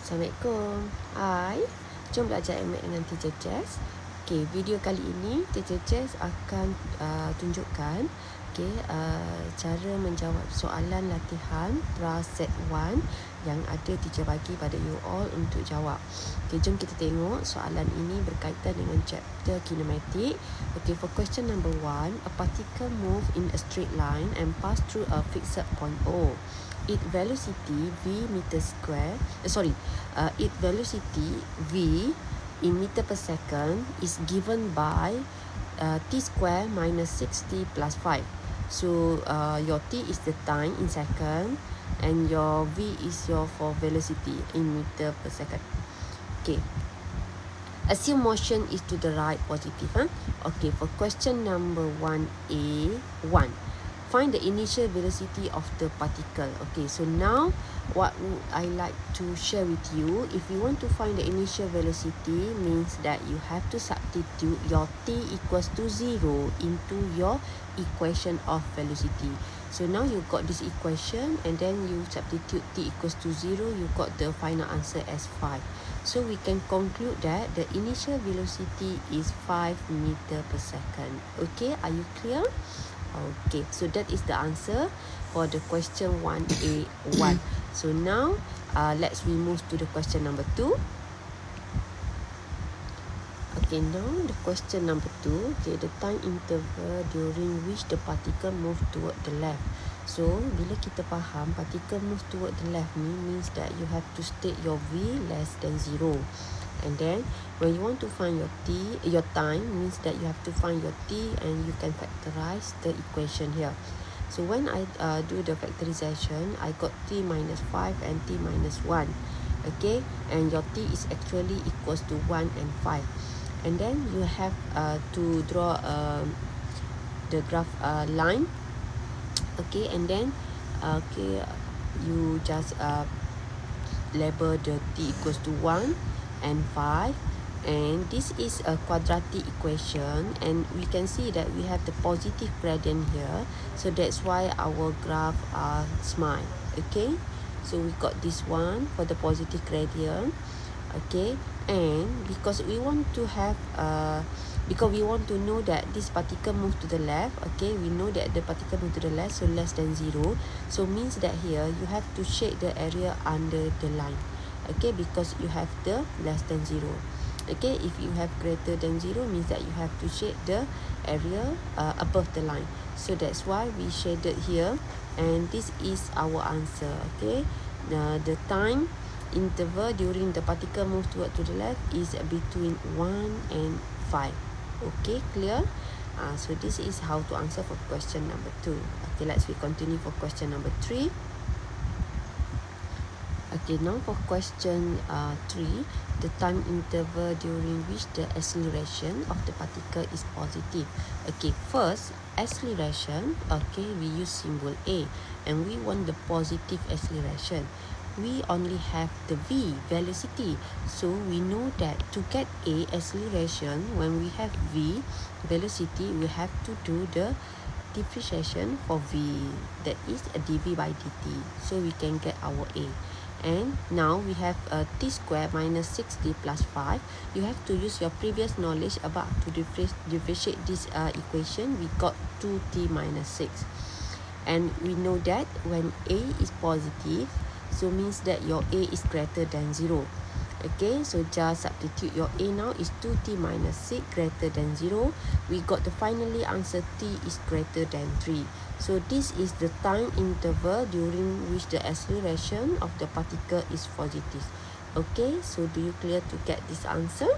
Assalamualaikum. Hai, jom belajar Addmaths dengan Teacher Jess. Okay, video kali ini Teacher Jess akan tunjukkan cara menjawab soalan latihan pra set 1 yang ada teacher bagi pada you all untuk jawab. Okay, jom kita tengok soalan ini berkaitan dengan chapter kinematik. Okay, for question number 1, a particle move in a straight line and pass through a fixed point O. Its velocity v meter square. Its velocity v in meter per second is given by t square minus 6t plus 5. So your t is the time in second, and your v is your for velocity in meter per second. Okay. Assume motion is to the right positive. Okay, for question number 1A1. Find the initial velocity of the particle. Okay, so now what would I like to share with you? If you want to find the initial velocity, means that you have to substitute your t equals to 0 into your equation of velocity. So now you got this equation, and then you substitute t equals to 0, you got the final answer as 5. So we can conclude that the initial velocity is 5 meter per second. Okay, are you clear? Okay, so that is the answer for the question 1A1. So now, let's move to the question number 2. Okay, now the question number 2. Okay, the time interval during which the particle move toward the left. So, bila kita faham particle move toward the left means that you have to state your v less than 0. And then when you want to find your time means that you have to find your t, and you can factorize the equation here. So when I do the factorization, I got t minus 5 and t minus 1. Okay, and your t is actually equals to 1 and 5. And then you have to draw the graph line. Okay, and then you just label the t equals to 1 and 5, and this is a quadratic equation, and we can see that we have the positive gradient here, so that's why our graph are smile. Okay, so we got this one for the positive gradient. Okay, and because we want to have because we want to know that this particle move to the left. Okay, we know that the particle move to the left, so less than 0, so means that here you have to shade the area under the line. Okay, because you have the less than 0. Okay, if you have greater than 0 means that you have to shade the area above the line. So that's why we shaded here, and this is our answer. Okay, the time interval during the particle move toward to the left is between 1 and 5. Okay, clear? So this is how to answer for question number 2. Okay, let's continue for question number 3. Okay, now for question 3, the time interval during which the acceleration of the particle is positive. Okay, first, acceleration, okay, we use symbol A, and we want the positive acceleration. We only have the v, velocity, so we know that to get A, acceleration, when we have v, velocity, we have to do the differentiation for v, that is a dv by dt, so we can get our A. And now we have t square minus 6t plus 5. You have to use your previous knowledge about to differentiate this equation. We got 2t minus 6. And we know that when A is positive, so means that your A is greater than 0. Okay, so just substitute your A now is 2t minus 6 greater than 0. We got the finally answer t is greater than 3. So this is the time interval during which the acceleration of the particle is positive. Okay, so do you clear to get this answer?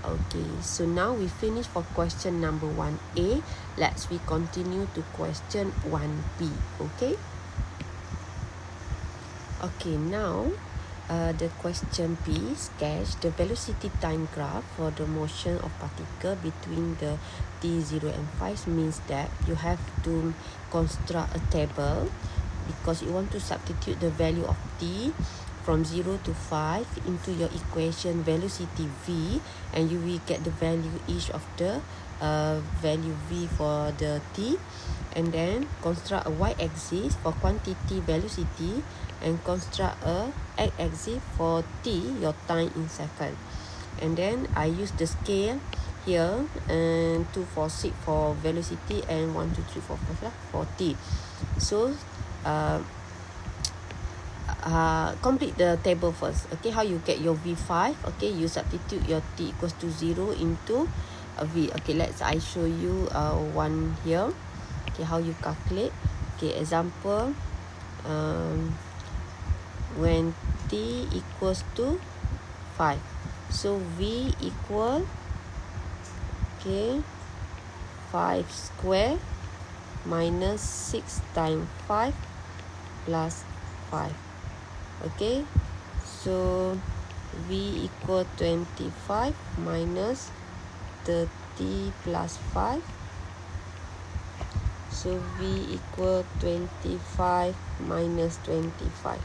Okay, so now we finish for question number 1A. Let's continue to question 1B. Okay. Okay, now the question B, sketch the velocity time graph for the motion of particle between the t0 and 5, means that you have to construct a table because you want to substitute the value of t from 0 to 5 into your equation velocity v, and you will get the value each of the value v for the t, and then construct a y-axis for quantity velocity, and construct a x-axis for t, your time in second. And then I use the scale here, and 2, 4, 6 for velocity, and 1, 2, 3, 4, 5 for t. So complete the table first. Okay, how you get your V5? Okay, you substitute your t equals to 0 into V. Okay, I show you one here. Okay, how you calculate. Okay, example, when t equals to 5, so V equal, okay, 5 square minus 6 times 5 plus 5. Okay, so V equal 25 minus 30 plus 5. So V equal 25 minus 25.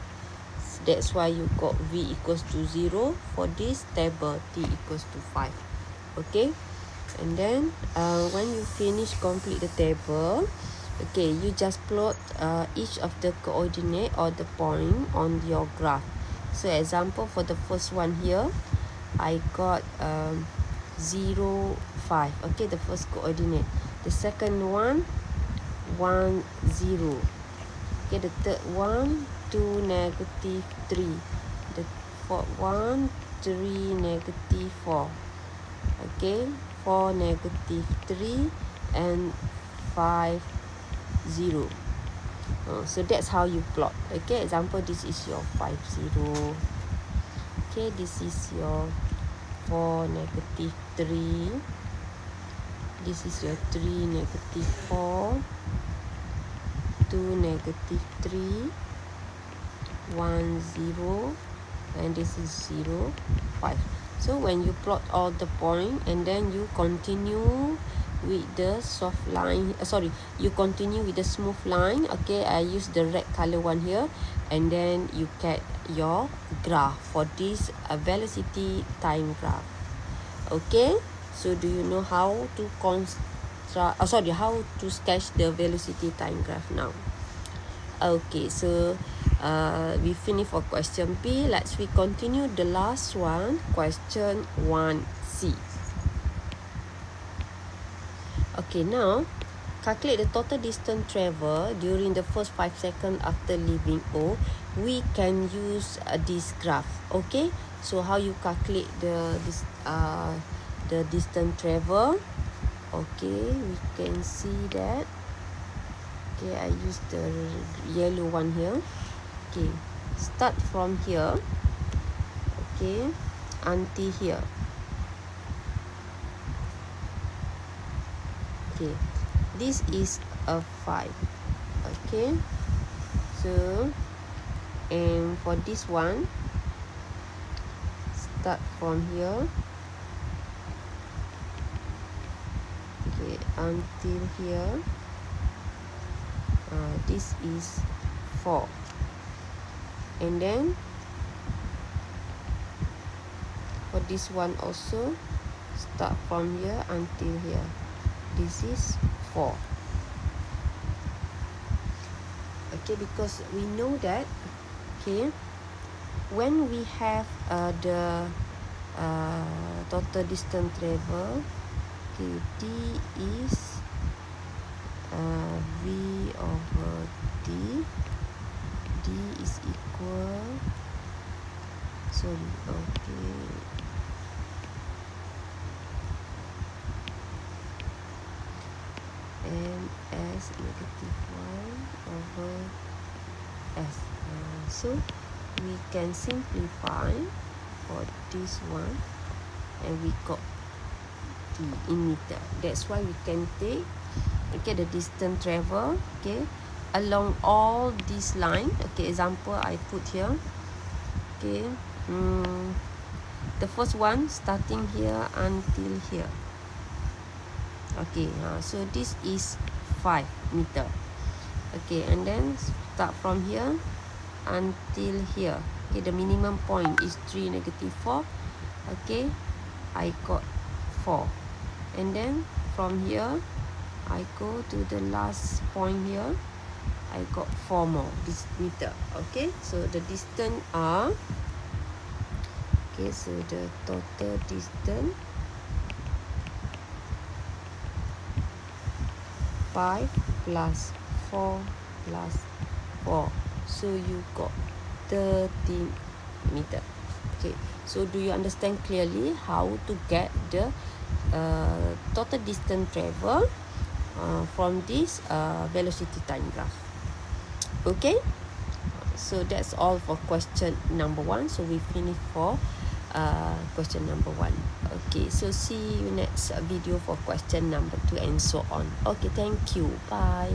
That's why you got V equals to 0 for this table, t equals to 5. Okay, and then when you finish complete the table, okay, you just plot each of the coordinate or the point on your graph. So example, for the first one here, I got 0, 5. Okay, the first coordinate. The second one, 1, 0. Okay, the third one, 2, negative 3. The fourth one, 3, negative 4. Okay, 4, negative 3, and 5, 0. So that's how you plot. Okay, example, this is your 5, 0. Okay, this is your 4, negative 3. This is your 3, negative 4. 2, negative 3. 1, 0. And this is 0, 5. So when you plot all the point, and then you continue with the soft line, you continue with the smooth line. Okay, I use the red color one here, and then you get your graph for this velocity time graph. Okay, so do you know how to how to sketch the velocity time graph now? Okay, so we finish for question B. We continue the last one, question 1C. Okay, now calculate the total distance traveled during the first 5 seconds after leaving O. We can use this graph. Okay, so how you calculate the distance travel? Okay, we can see that. Okay, I use the yellow one here. Okay, start from here. Okay, until here. Okay, this is a 5. Okay, so and for this one, start from here. Okay, until here. This is 4. And then for this one also, start from here until here. This is 4. Okay, because we know that, okay, when we have the total distance travel, okay, D is V over D. D is equal, okay, ms negative 1 over s. So we can simplify for this one, and we got T in meter. That's why we can take, okay, the distance travel, okay, along all this line. Okay, example I put here. Okay, the first one starting here until here. Okay, so this is 5 meter. Okay, and then start from here until here. Okay, the minimum point is 3, negative 4. Okay, I got 4. And then from here, I go to the last point here. I got 4 more this meter. Okay, so the distance are, okay, so the total distance 5 plus 4 plus 4. So you got 13 meter. Okay, so do you understand clearly how to get the total distance travel from this velocity time graph? Okay, so that's all for question number 1. So we finish for question number 1. Okay, so see you next video for question number 2 and so on. Okay, thank you. Bye.